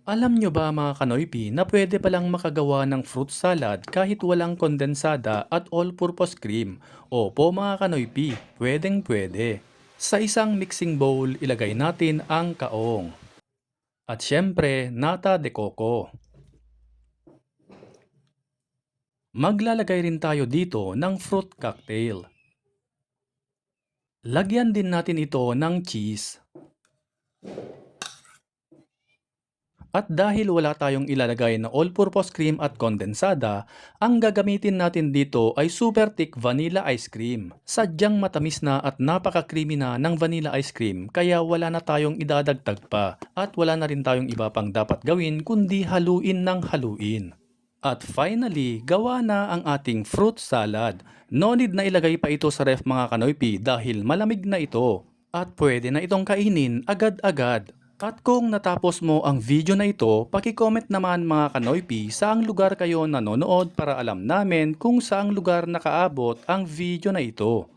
Alam nyo ba mga kanoypi na pwede palang makagawa ng fruit salad kahit walang kondensada at all-purpose cream? Opo mga kanoypi, pwedeng pwede. Sa isang mixing bowl, ilagay natin ang kaong. At syempre, nata de coco. Maglalagay rin tayo dito ng fruit cocktail. Lagyan din natin ito ng cheese. At dahil wala tayong ilalagay na all-purpose cream at kondensada, ang gagamitin natin dito ay super thick vanilla ice cream. Sadyang matamis na at napaka-creamy na ng vanilla ice cream kaya wala na tayong idadagdag pa at wala na rin tayong iba pang dapat gawin kundi haluin ng haluin. At finally, gawa na ang ating fruit salad. No need na ilagay pa ito sa ref mga kanoypi dahil malamig na ito. At pwede na itong kainin agad-agad. At kung natapos mo ang video na ito, paki-comment naman mga kanoypi saang lugar kayo nanonood para alam namin kung saang lugar nakaabot ang video na ito.